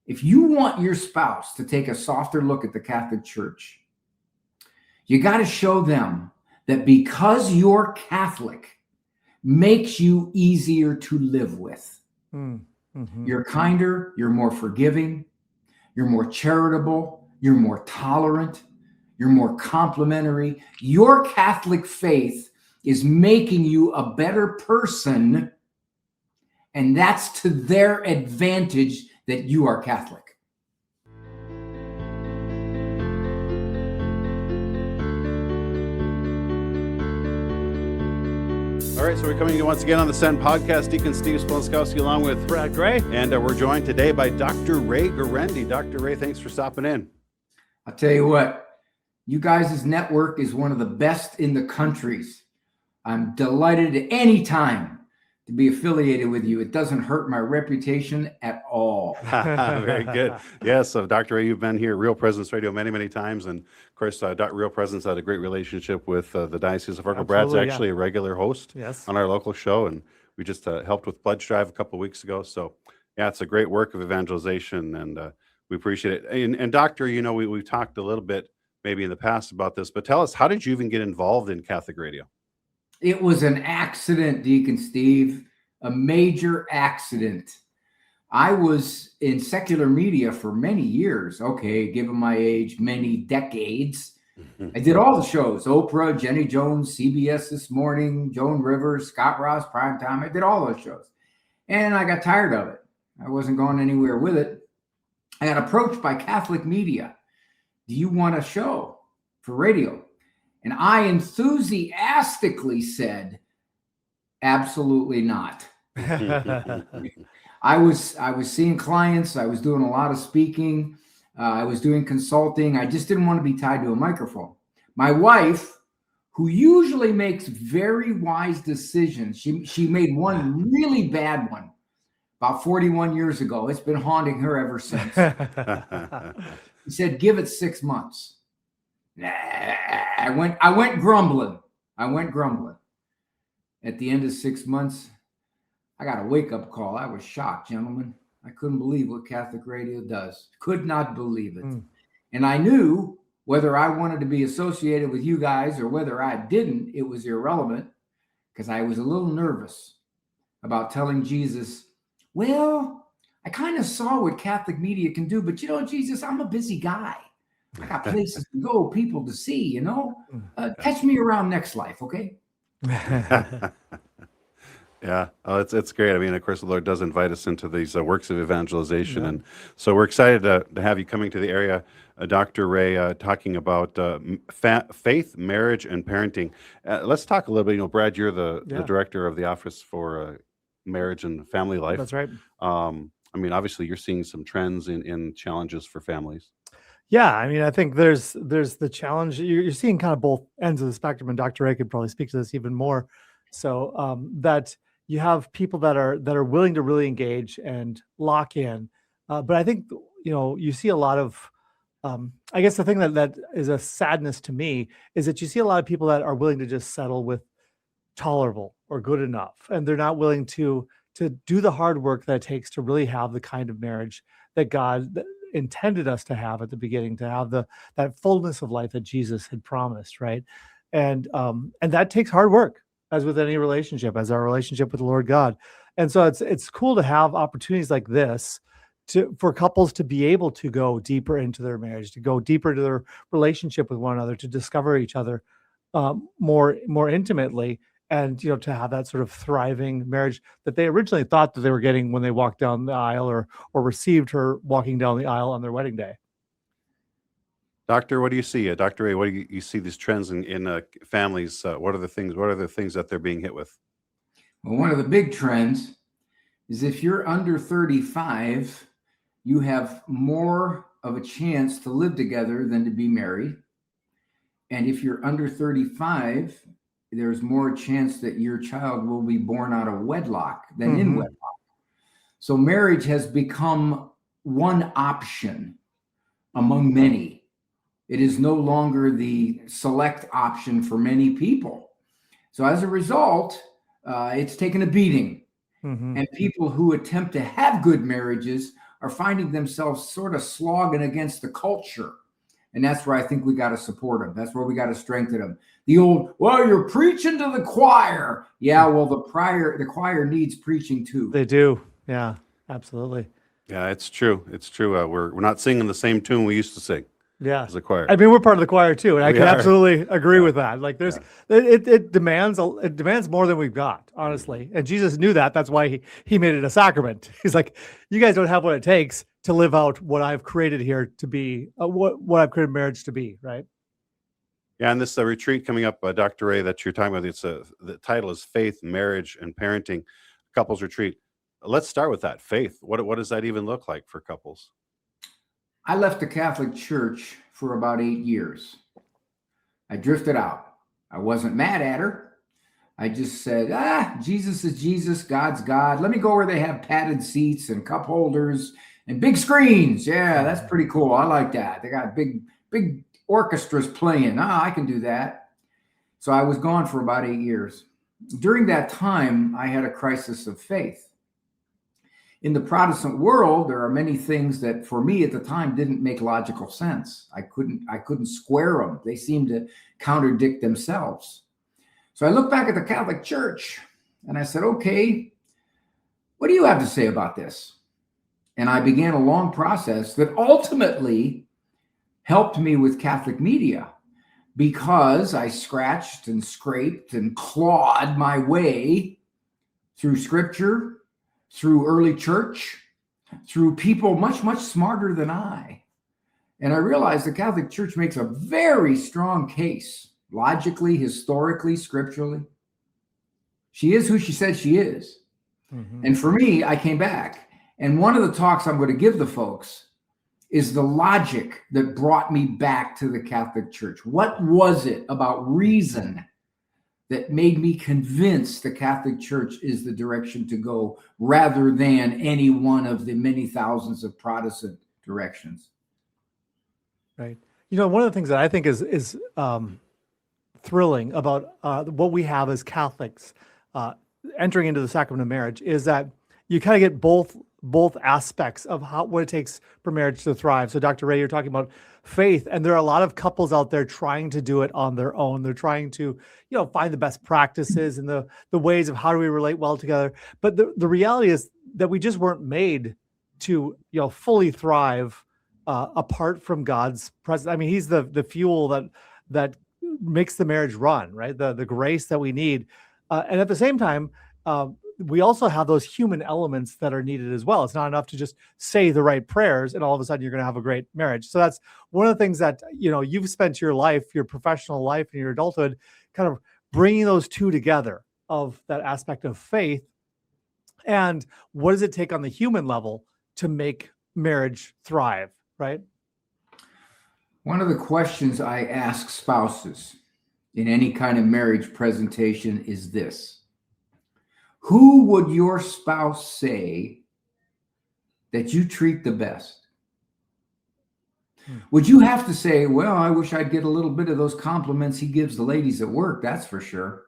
if you want your spouse to take a softer look at the Catholic Church, you got to show them that because you're Catholic makes you easier to live with. Mm-hmm. You're kinder, you're more forgiving, you're more charitable, you're more tolerant, you're more complimentary. Your Catholic faith is making you a better person, and that's to their advantage that you are Catholic. All right, so we're coming to you once again on the Send Podcast. Deacon Steve Splonskowski along with Brad Gray. And we're joined today by Dr. Ray Guarendi. Dr. Ray, thanks for stopping in. I'll tell you what, you guys' network is one of the best in the countries. I'm delighted at any time to be affiliated with you. It doesn't hurt my reputation at all. Very good. Yes, so Dr. Ray, you've been here at Real Presence Radio many, many times. And of course, Real Presence had a great relationship with the Diocese of Fargo. Brad's actually a regular host on our local show. And we just helped with Pledge Drive a couple of weeks ago. So yeah, it's a great work of evangelization and we appreciate it. And Doctor, you know, we've talked a little bit maybe in the past about this, but tell us, how did you even get involved in Catholic radio? It was an accident, Deacon Steve, a major accident. I was in secular media for many years. Okay, given my age, many decades. I did all the shows, Oprah, Jenny Jones, CBS This Morning, Joan Rivers, Scott Ross, Primetime. I did all those shows. And I got tired of it. I wasn't going anywhere with it. I got approached by Catholic media. Do you want a show for radio? And I enthusiastically said, absolutely not. I was seeing clients. I was doing a lot of speaking. I was doing consulting. I just didn't want to be tied to a microphone. My wife, who usually makes very wise decisions, she made one really bad one about 41 years ago. It's been haunting her ever since. She said, give it 6 months. I went grumbling. At the end of 6 months, I got a wake-up call. I was shocked, gentlemen. I couldn't believe what Catholic radio does. Could not believe it. And I knew whether I wanted to be associated with you guys or whether I didn't, it was irrelevant, because I was a little nervous about telling Jesus, well, I kind of saw what Catholic media can do, but you know, Jesus, I'm a busy guy. I got places to go, people to see, you know. Catch me around next life, okay? Yeah, it's great. I mean, of course, the Lord does invite us into these works of evangelization. And so we're excited to have you coming to the area, Dr. Ray, talking about faith, marriage, and parenting. Let's talk a little bit. You know, Brad, you're the director of the Office for Marriage and Family Life. That's right. I mean, obviously, you're seeing some trends in challenges for families. Yeah, I mean, I think there's the challenge. You're seeing kind of both ends of the spectrum, and Dr. Ray could probably speak to this even more. So that you have people that are willing to really engage and lock in, but I think you see a lot of. I guess the thing that is a sadness to me is that you see a lot of people that are willing to just settle with tolerable or good enough, and they're not willing to do the hard work that it takes to really have the kind of marriage that God intended us to have at the beginning, to have that fullness of life that Jesus had promised, right? And that takes hard work, as with any relationship, as our relationship with the Lord God. And so it's cool to have opportunities like this for couples to be able to go deeper into their marriage, to go deeper into their relationship with one another, to discover each other more intimately, and to have that sort of thriving marriage that they originally thought that they were getting when they walked down the aisle or received her walking down the aisle on their wedding day. Doctor, what do you see? Dr. Ray, what do you see these trends in families? What are the things that they're being hit with? Well, one of the big trends is if you're under 35, you have more of a chance to live together than to be married. And if you're under 35, there's more chance that your child will be born out of wedlock than in wedlock. So marriage has become one option among many. It is no longer the select option for many people. So as a result, it's taken a beating. And people who attempt to have good marriages are finding themselves sort of slogging against the culture. And that's where I think we got to support them. That's where we got to strengthen them. The old, well, you're preaching to the choir. Yeah, well, the choir needs preaching too. They do. Yeah, absolutely. Yeah, it's true. It's true. We're not singing the same tune we used to sing. Yeah, as a choir. I mean, we're part of the choir too, and I can absolutely agree with that. Like, it demands more than we've got, honestly. And Jesus knew that. That's why he made it a sacrament. He's like, you guys don't have what it takes to live out what I've created here to be, what I've created marriage to be, right? Yeah, and this retreat coming up, Dr. Ray, that you're talking about, the title is Faith, Marriage, and Parenting, Couples Retreat. Let's start with that. Faith. What does that even look like for couples? I left the Catholic Church for about 8 years. I drifted out. I wasn't mad at her. I just said, Jesus is Jesus, God's God. Let me go where they have padded seats and cup holders and big screens. Yeah, that's pretty cool. I like that. They got big orchestras playing. I can do that. So I was gone for about 8 years. During that time, I had a crisis of faith. In the Protestant world, there are many things that for me at the time didn't make logical sense. I couldn't square them. They seemed to contradict themselves. So I looked back at the Catholic Church and I said, okay, what do you have to say about this? And I began a long process that ultimately helped me with Catholic media, because I scratched and scraped and clawed my way through scripture, through early church, through people much, much smarter than I. And I realized the Catholic Church makes a very strong case, logically, historically, scripturally. She is who she said she is. Mm-hmm. And for me, I came back. And one of the talks I'm going to give the folks is the logic that brought me back to the Catholic Church. What was it about reason that made me convinced the Catholic Church is the direction to go, rather than any one of the many thousands of Protestant directions? Right. You know, one of the things that I think is thrilling about what we have as Catholics entering into the sacrament of marriage is that you kind of get both aspects of what it takes for marriage to thrive. So Dr. Ray, you're talking about faith, and there are a lot of couples out there trying to do it on their own. They're trying to, find the best practices and the ways of how do we relate well together. But the reality is that we just weren't made to, fully thrive apart from God's presence. I mean, he's the fuel that makes the marriage run, right? The grace that we need. And at the same time, we also have those human elements that are needed as well. It's not enough to just say the right prayers and all of a sudden you're going to have a great marriage. So that's one of the things that, you've spent your life, your professional life and your adulthood, kind of bringing those two together, of that aspect of faith. And what does it take on the human level to make marriage thrive, right? One of the questions I ask spouses in any kind of marriage presentation is this: who would your spouse say that you treat the best? Would you have to say, well, I wish I'd get a little bit of those compliments he gives the ladies at work, that's for sure?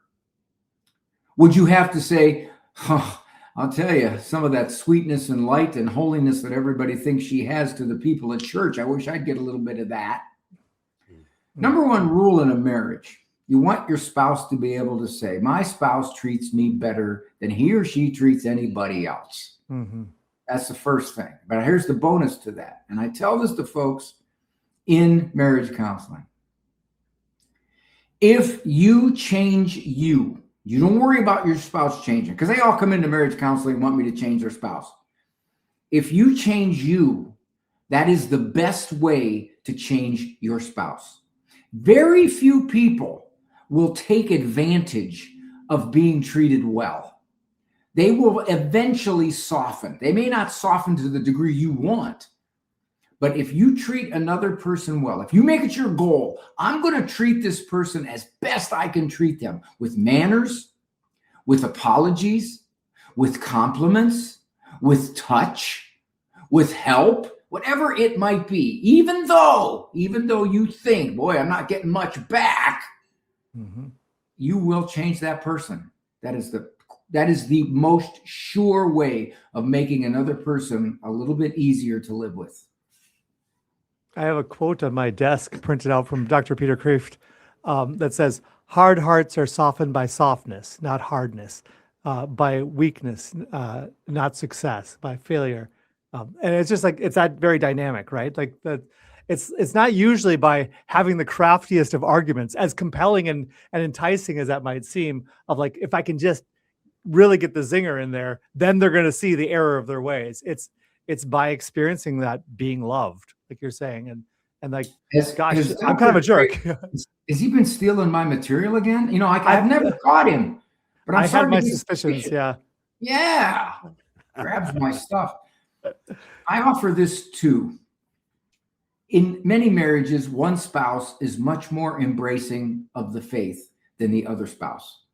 Would you have to say, I'll tell you, some of that sweetness and light and holiness that everybody thinks she has to the people at church, I wish I'd get a little bit of that? Number one rule in a marriage: you want your spouse to be able to say, my spouse treats me better than he or she treats anybody else. Mm-hmm. That's the first thing. But here's the bonus to that. And I tell this to folks in marriage counseling. If you change you don't worry about your spouse changing, because they all come into marriage counseling and want me to change their spouse. If you change you, that is the best way to change your spouse. Very few people will take advantage of being treated well. They will eventually soften. They may not soften to the degree you want, but if you treat another person well, if you make it your goal, I'm going to treat this person as best I can treat them, with manners, with apologies, with compliments, with touch, with help, whatever it might be, even though you think, boy, I'm not getting much back, mm-hmm. you will change that person. That is the That is the most sure way of making another person a little bit easier to live with. I have a quote on my desk printed out from Dr. Peter Kreeft that says, hard hearts are softened by softness, not hardness, by weakness, not success, by failure. And it's just like, it's that very dynamic, right? Like that. It's not usually by having the craftiest of arguments, as compelling and enticing as that might seem, of like, if I can just really get the zinger in there, then they're going to see the error of their ways. It's by experiencing that being loved, like you're saying. And like, gosh, I'm kind of a jerk. Has he been stealing my material again? You know, I've never caught him, but I had my suspicions. Yeah. Yeah. Grabs my stuff. I offer this too. In many marriages, one spouse is much more embracing of the faith than the other spouse.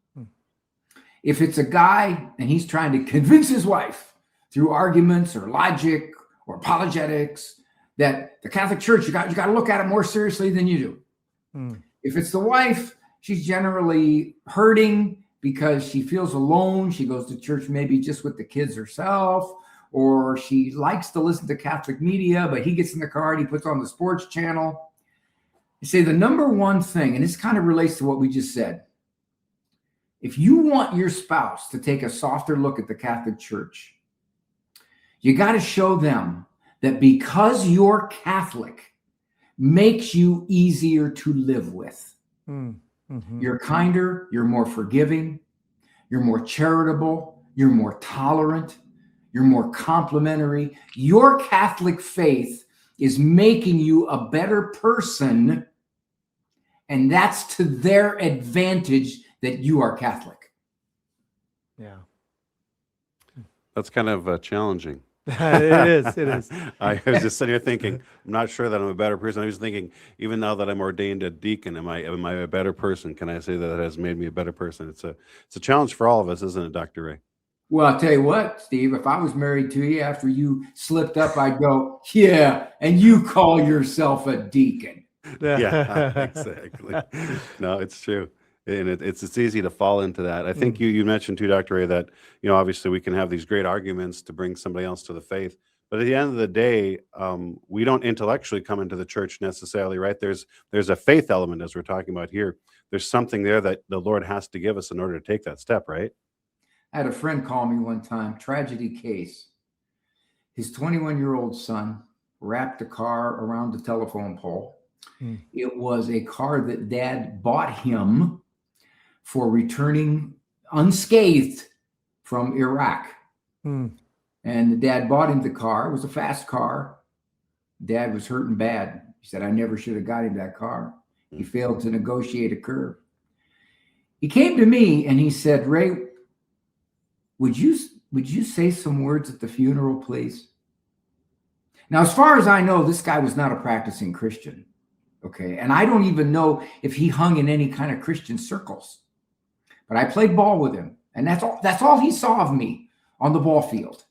If it's a guy and he's trying to convince his wife through arguments or logic or apologetics that the Catholic Church, you got to look at it more seriously than you do. If it's the wife, she's generally hurting because she feels alone. She goes to church maybe just with the kids herself, or she likes to listen to Catholic media, but he gets in the car and he puts on the sports channel. You say the number one thing, and this kind of relates to what we just said. If you want your spouse to take a softer look at the Catholic Church, you got to show them that because you're Catholic makes you easier to live with. You're kinder, you're more forgiving, you're more charitable, you're more tolerant, you're more complimentary. Your Catholic faith is making you a better person, and that's to their advantage that you are Catholic. Yeah. That's kind of challenging. It is. I was just sitting here thinking, I'm not sure that I'm a better person. I was thinking, even now that I'm ordained a deacon, am I a better person? Can I say that it has made me a better person? It's a challenge for all of us, isn't it, Dr. Ray? Well, I'll tell you what, Steve, if I was married to you after you slipped up, I'd go, yeah, and you call yourself a deacon. Yeah, exactly. No, it's true. And it's easy to fall into that. I think you mentioned too, Dr. Ray, that, obviously we can have these great arguments to bring somebody else to the faith. But at the end of the day, we don't intellectually come into the church necessarily, right? There's a faith element, as we're talking about here. There's something there that the Lord has to give us in order to take that step, right? I had a friend call me one time, tragedy case. His 21-year-old son wrapped a car around the telephone pole. It was a car that Dad bought him for returning unscathed from Iraq. And the Dad bought him the car. It was a fast car. Dad was hurting bad. He said, I never should have got him that car. He failed to negotiate a curve. He came to me and he said, Ray, would you say some words at the funeral, please? Now, as far as I know, this guy was not a practicing Christian. Okay. And I don't even know if he hung in any kind of Christian circles. But I played ball with him. And that's all he saw of me on the ball field.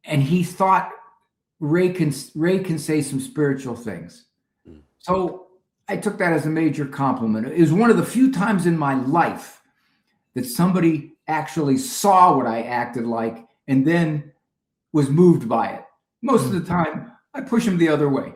And he thought Ray can say some spiritual things. So I took that as a major compliment. It was one of the few times in my life that somebody actually saw what I acted like and then was moved by it. Most of the time, I push him the other way.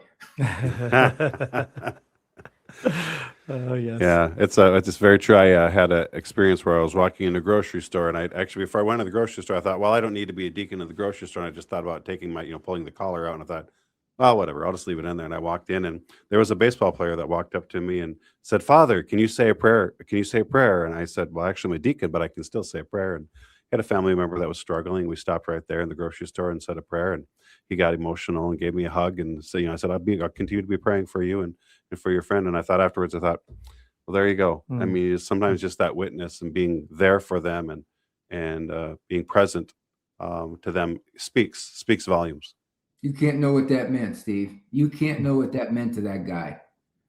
Oh, yes. Yeah, it's very true. I had an experience where I was walking in a grocery store, and before I went to the grocery store, I thought, well, I don't need to be a deacon at the grocery store. And I just thought about taking my, pulling the collar out, and I thought, well, whatever, I'll just leave it in there. And I walked in, and there was a baseball player that walked up to me and said, Father, can you say a prayer? Can you say a prayer? And I said, well, actually, I'm a deacon, but I can still say a prayer. And I had a family member that was struggling. We stopped right there in the grocery store and said a prayer, and he got emotional and gave me a hug. And so, I said, I'll continue to be praying for you and for your friend. And I thought afterwards, well, there you go. I mean, sometimes just that witness and being there for them and being present to them speaks volumes. You can't know what that meant, Steve. You can't know what that meant to that guy.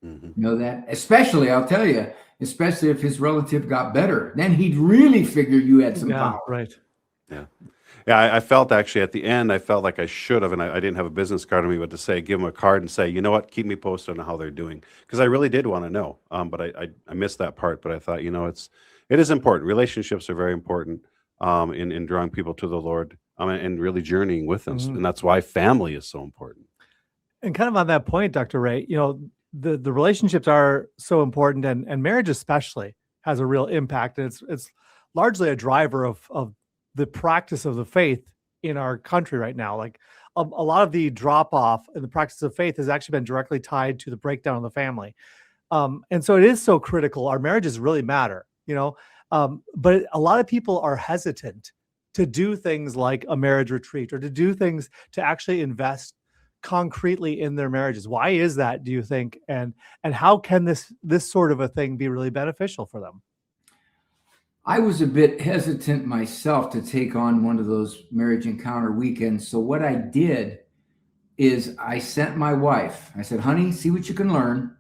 You know that? Especially, I'll tell you, especially if his relative got better, then he'd really figure you had some power. Right. Yeah. Yeah, I felt actually at the end, I felt like I should have, and I didn't have a business card on me, but to give them a card and say, you know what, keep me posted on how they're doing. Because I really did want to know, but I missed that part. But I thought, it is important. Relationships are very important in drawing people to the Lord and really journeying with them. And that's why family is so important. And kind of on that point, Dr. Ray, the relationships are so important, and marriage especially has a real impact. And it's largely a driver of the practice of the faith in our country right now. Like a lot of the drop off in the practice of faith has actually been directly tied to the breakdown of the family. And so it is so critical. Our marriages really matter, but a lot of people are hesitant to do things like a marriage retreat or to do things to actually invest concretely in their marriages. Why is that, do you think? And how can this sort of a thing be really beneficial for them? I was a bit hesitant myself to take on one of those marriage encounter weekends. So what I did is I sent my wife, I said, honey, see what you can learn.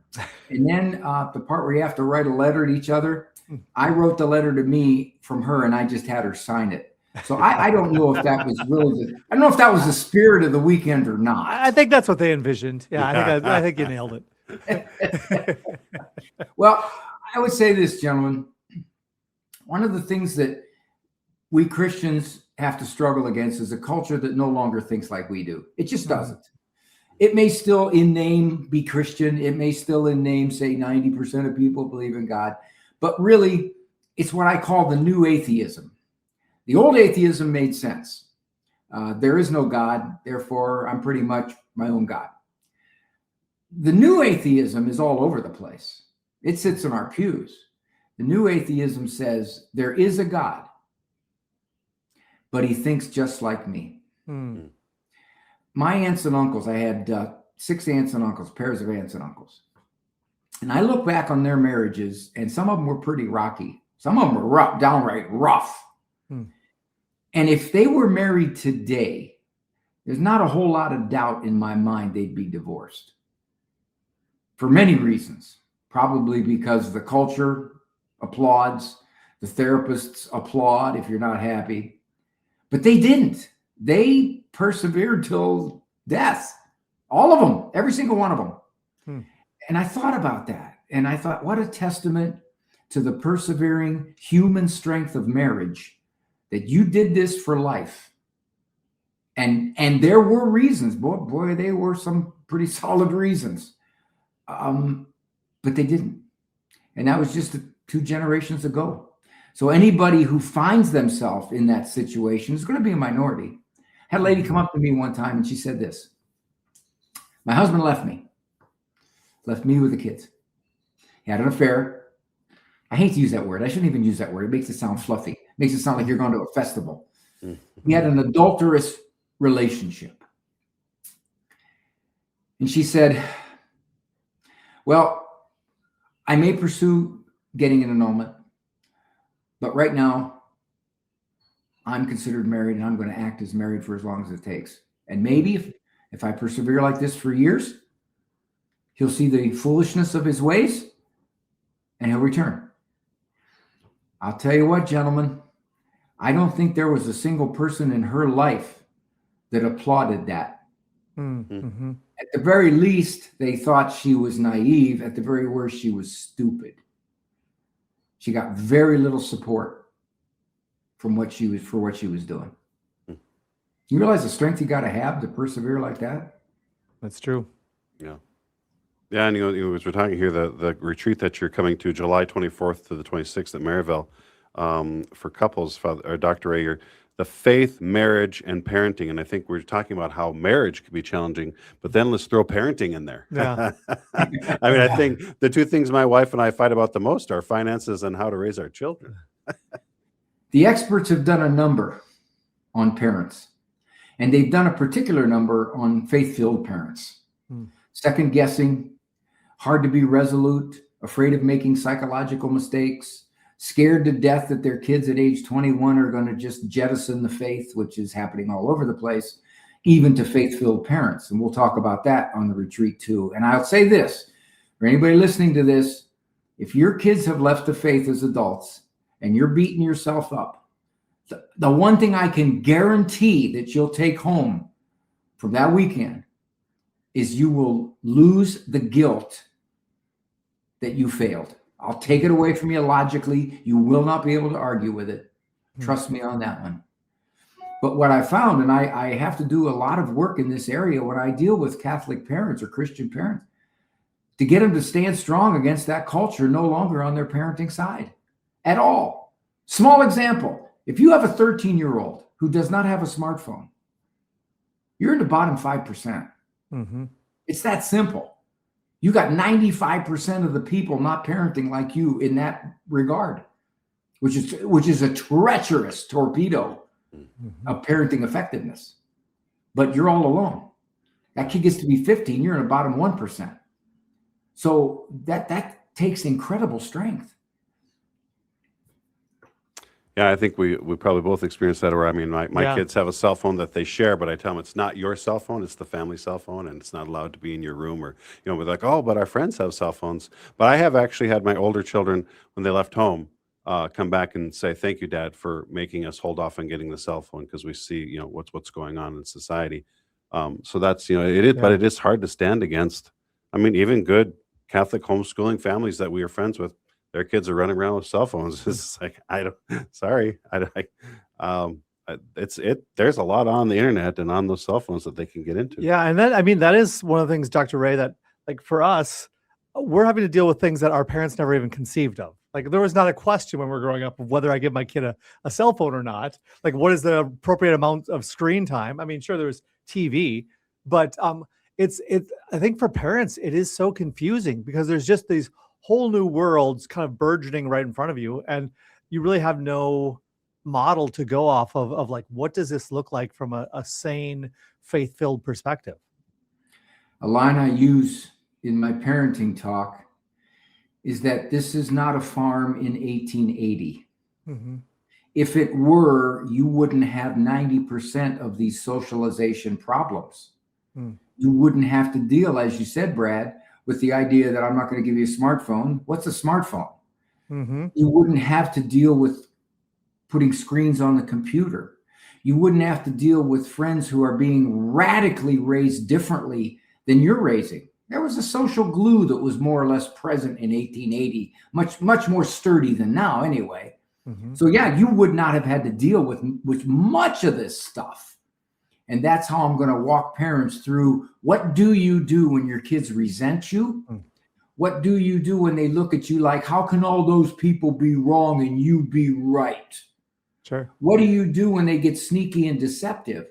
And then the part where you have to write a letter to each other, I wrote the letter to me from her and I just had her sign it. So I don't know if that was really I don't know if that was the spirit of the weekend or not. I think that's what they envisioned. Yeah, I think you nailed it. Well, I would say this, gentlemen. One of the things that we Christians have to struggle against is a culture that no longer thinks like we do. It just doesn't. It may still in name be Christian. It may still in name say 90% of people believe in God. But really, it's what I call the new atheism. The old atheism made sense. There is no God, therefore I'm pretty much my own God. The new atheism is all over the place. It sits in our pews. The new atheism says there is a God, but he thinks just like me. My aunts and uncles, I had 6 aunts and uncles, pairs of aunts and uncles. And I look back on their marriages, and some of them were pretty rocky. Some of them were rough, downright rough. And if they were married today, there's not a whole lot of doubt in my mind they'd be divorced. For many reasons. Probably because the culture applauds, the therapists applaud if you're not happy. But they didn't. They persevered till death. All of them, every single one of them. And I thought about that. And I thought, what a testament to the persevering human strength of marriage that you did this for life. And there were reasons. Boy, they were some pretty solid reasons. But they didn't. And that was just 2 generations ago. So anybody who finds themselves in that situation is going to be a minority. I had a lady come up to me one time and she said this. My husband left me with the kids. He had an affair. I hate to use that word. I shouldn't even use that word. It makes it sound fluffy. It makes it sound like you're going to a festival. He had an adulterous relationship. And she said, well, I may pursue getting an annulment, but right now I'm considered married and I'm going to act as married for as long as it takes. And maybe if I persevere like this for years, he'll see the foolishness of his ways and he'll return. I'll tell you what, gentlemen, I don't think there was a single person in her life that applauded that. At the very least, they thought she was naive. At the very worst, she was stupid. She got very little support from what she was doing. You realize the strength you got to have to persevere like that? That's true. Yeah. Yeah, and as we're talking here, the retreat that you're coming to, July 24th to the 26th at Maryville, for couples, Dr. Ray, the faith, marriage, and parenting. And I think we're talking about how marriage can be challenging, but then let's throw parenting in there. Yeah. I mean, I think the 2 things my wife and I fight about the most are finances and how to raise our children. The experts have done a number on parents, and they've done a particular number on faith-filled parents. Second guessing, hard to be resolute, afraid of making psychological mistakes, scared to death that their kids at age 21 are going to just jettison the faith, which is happening all over the place, even to faith-filled parents. And we'll talk about that on the retreat too. And I'll say this, for anybody listening to this, if your kids have left the faith as adults and you're beating yourself up, the one thing I can guarantee that you'll take home from that weekend is you will lose the guilt that you failed. I'll take it away from you logically. You will not be able to argue with it. Trust me on that one. But what I found, and I have to do a lot of work in this area when I deal with Catholic parents or Christian parents, to get them to stand strong against that culture no longer on their parenting side at all. Small example. If you have a 13-year-old who does not have a smartphone, you're in the bottom 5%. It's that simple. You got 95% of the people not parenting like you in that regard, which is a treacherous torpedo of parenting effectiveness. But you're all alone. That kid gets to be 15, you're in the bottom 1%. So that takes incredible strength. Yeah, I think we probably both experienced that. Where I mean, my kids have a cell phone that they share, but I tell them it's not your cell phone; it's the family cell phone, and it's not allowed to be in your room. Or we're like, oh, but our friends have cell phones. But I have actually had my older children, when they left home, come back and say, "Thank you, Dad, for making us hold off on getting the cell phone because we see what's going on in society." So that's it is, but it is hard to stand against. I mean, even good Catholic homeschooling families that we are friends with, their kids are running around with cell phones. It's like, there's a lot on the internet and on those cell phones that they can get into. Yeah. And that is one of the things, Dr. Ray, that like for us, we're having to deal with things that our parents never even conceived of. Like there was not a question when we were growing up of whether I give my kid a cell phone or not. Like what is the appropriate amount of screen time? I mean, sure, there was TV, but I think for parents, it is so confusing because there's just these whole new worlds kind of burgeoning right in front of you. And you really have no model to go off of like, what does this look like from a sane, faith-filled perspective? A line I use in my parenting talk is that this is not a farm in 1880. If it were, you wouldn't have 90% of these socialization problems. You wouldn't have to deal, as you said, Brad, with the idea that I'm not going to give you a smartphone. What's a smartphone? You wouldn't have to deal with putting screens on the computer. You wouldn't have to deal with friends who are being radically raised differently than you're raising. There was a social glue that was more or less present in 1880, much more sturdy than now anyway. So yeah, you would not have had to deal with much of this stuff. And that's how I'm going to walk parents through. What do you do when your kids resent you? What do you do when they look at you like, how can all those people be wrong and you be right? Sure. What do you do when they get sneaky and deceptive?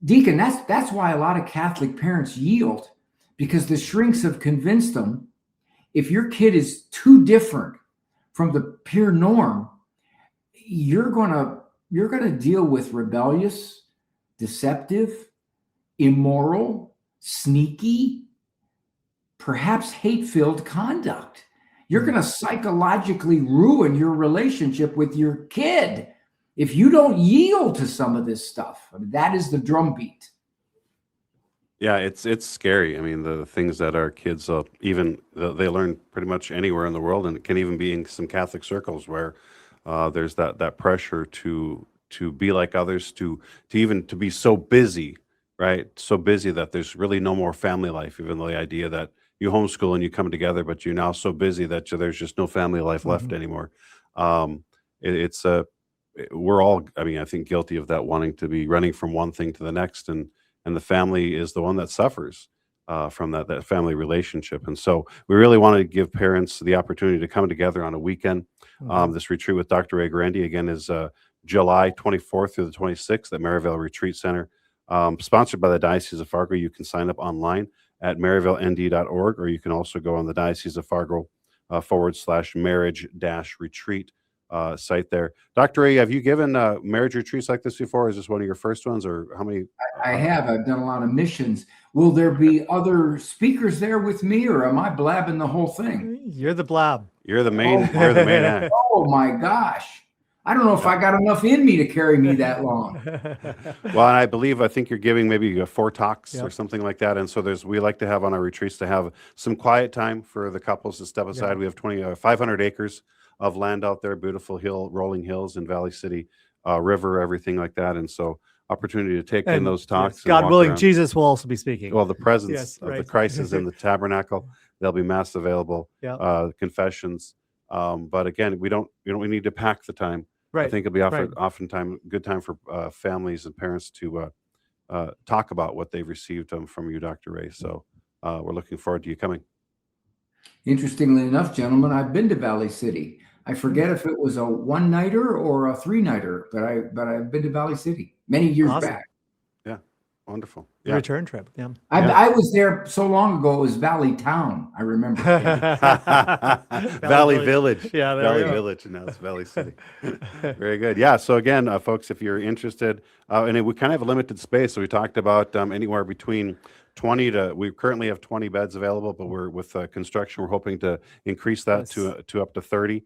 Deacon, that's why a lot of Catholic parents yield, because the shrinks have convinced them if your kid is too different from the pure norm, you're gonna deal with rebellious, deceptive, immoral, sneaky, perhaps hate-filled conduct. You're going to psychologically ruin your relationship with your kid if you don't yield to some of this stuff. I mean, that is the drumbeat. Yeah, it's scary. I mean, the things that our kids they learn pretty much anywhere in the world, and it can even be in some Catholic circles where there's that pressure to be like others, to be so busy, right? So busy that there's really no more family life. Even though the idea that you homeschool and you come together, but you're now so busy that there's just no family life left anymore. We're all, I mean, I think guilty of that, wanting to be running from one thing to the next, and the family is the one that suffers from that family relationship. And so we really want to give parents the opportunity to come together on a weekend. This retreat with Dr. Ray Guarendi again is July 24th through the 26th at Maryvale Retreat Center, sponsored by the Diocese of Fargo. You can sign up online at maryvaleND.org, or you can also go on the Diocese of Fargo /marriage-retreat site there. Dr. Ray, have you given marriage retreats like this before? Is this one of your first ones, or how many? I have. I've done a lot of missions. Will there be other speakers there with me, or am I blabbing the whole thing? You're the blab. You're the main act. Oh my gosh. I don't know if I got enough in me to carry me that long. Well, and I think you're giving maybe 4 talks or something like that. And so we like to have on our retreats to have some quiet time for the couples to step aside. We have 500 acres of land out there, beautiful rolling hills in Valley City, river, everything like that. And so opportunity to take in those talks. Yes, God willing, Jesus will also be speaking. Well, the presence of the Christ is in the tabernacle. There'll be mass available, confessions. But again, we need to pack the time. Right. I think it'll be oftentimes good time for families and parents to talk about what they've received from you, Dr. Ray. So we're looking forward to you coming. Interestingly enough, gentlemen, I've been to Valley City. I forget if it was a one-nighter or a three-nighter, but I've been to Valley City many years back. Yeah, wonderful. Yeah. Return trip. Yeah. I was there so long ago. It was Valley Town. I remember. Valley Village. Yeah, Valley Village, and now it's Valley City. Very good. Yeah. So again, folks, if you're interested, and we kind of have a limited space. So we talked about anywhere between 20 to, we currently have 20 beds available, but we're with construction, we're hoping to increase that to up to 30.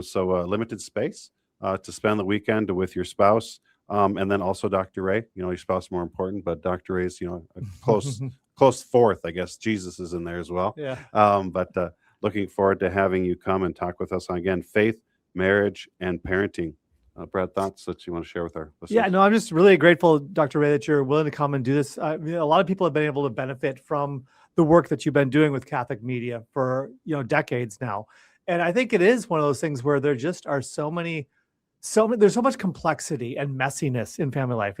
So limited space to spend the weekend with your spouse. And then also Dr. Ray, your spouse is more important, but Dr. Ray's, a close fourth, I guess. Jesus is in there as well. Yeah. But looking forward to having you come and talk with us on, again, faith, marriage, and parenting. Brad, thoughts that you want to share with our listeners? Yeah, no, I'm just really grateful, Dr. Ray, that you're willing to come and do this. I mean, a lot of people have been able to benefit from the work that you've been doing with Catholic media for, decades now. And I think it is one of those things where there just are there's so much complexity and messiness in family life.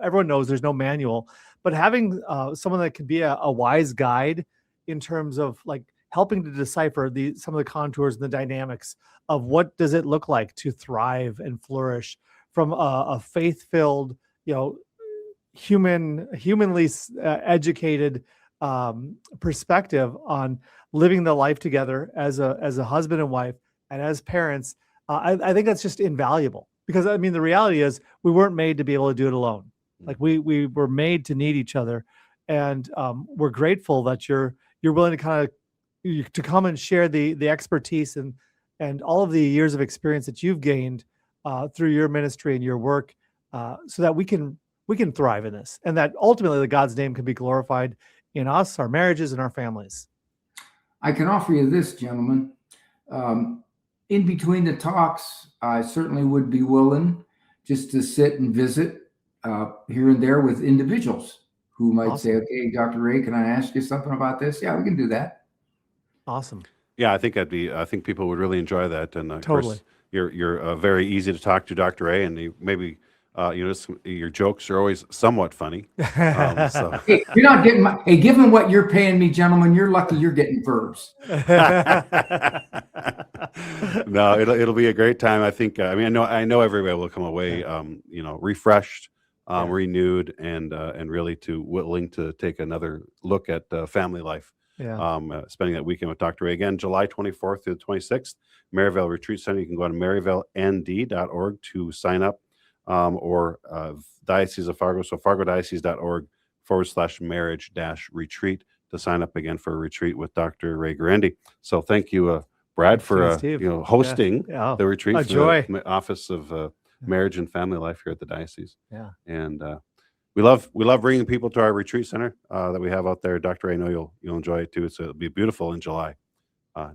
Everyone knows there's no manual, but having someone that can be a wise guide in terms of like helping to decipher some of the contours and the dynamics of what does it look like to thrive and flourish from a faith-filled, humanly educated perspective on living the life together as a husband and wife and as parents. I think that's just invaluable, because I mean, the reality is we weren't made to be able to do it alone. Like we were made to need each other, and we're grateful that you're willing to come and share the expertise and all of the years of experience that you've gained through your ministry and your work, so that we can thrive in this, and that ultimately the God's name can be glorified in us, our marriages, and our families. I can offer you this, gentlemen. In between the talks, I certainly would be willing just to sit and visit here and there with individuals who might say, okay, Dr. Ray, can I ask you something about this? Yeah, we can do that. Awesome. Yeah, I think people would really enjoy that. And of Totally. course, you're very easy to talk to, Dr. Ray, and maybe your jokes are always somewhat funny. So. Hey, you're not getting hey, given what you're paying me, gentlemen, you're lucky you're getting verbs. No, it'll be a great time. I think. I know everybody will come away, refreshed, renewed, and really willing to take another look at family life. Yeah. Spending that weekend with Dr. Ray again, July 24th through the 26th, Maryvale Retreat Center. You can go to maryvaleND.org to sign up. Or Diocese of Fargo, so fargodiocese.org/marriage-retreat to sign up again for a retreat with Dr. Ray Guarendi. So thank you, Brad, for hosting the retreat for the Office of Marriage and Family Life here at the diocese. Yeah, and we love bringing people to our retreat center that we have out there. Dr. Ray, I know you'll enjoy it too. It'll be beautiful in July.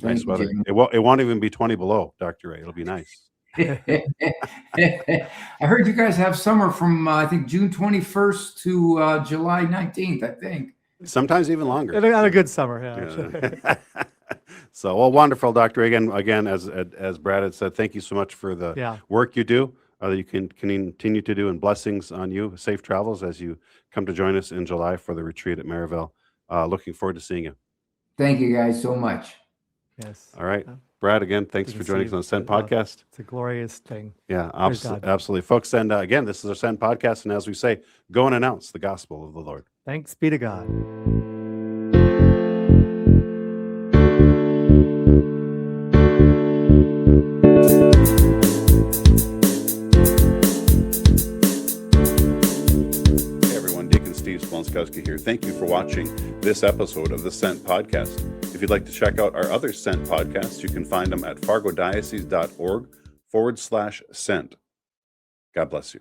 Nice weather. It won't even be 20 below, Dr. Ray. It'll be nice. I heard you guys have summer from I think June 21st to July 19th, I think. Sometimes even longer. On a good summer, yeah. So, well, wonderful, Dr. Again, as Brad had said, thank you so much for the work you do, that you can continue to do, and blessings on you. Safe travels as you come to join us in July for the retreat at Maryvale. Looking forward to seeing you. Thank you guys so much. Yes. All right. Brad, again, thanks for joining us on the Send Podcast. It's a glorious thing. Yeah, absolutely. Folks, and again, this is our Send Podcast, and as we say, go and announce the gospel of the Lord. Thanks be to God. Hey everyone, Deacon Steve Splonskowski here. Thank you for watching this episode of the Sent Podcast. If you'd like to check out our other Sent podcasts, you can find them at fargodiocese.org/Sent. God bless you.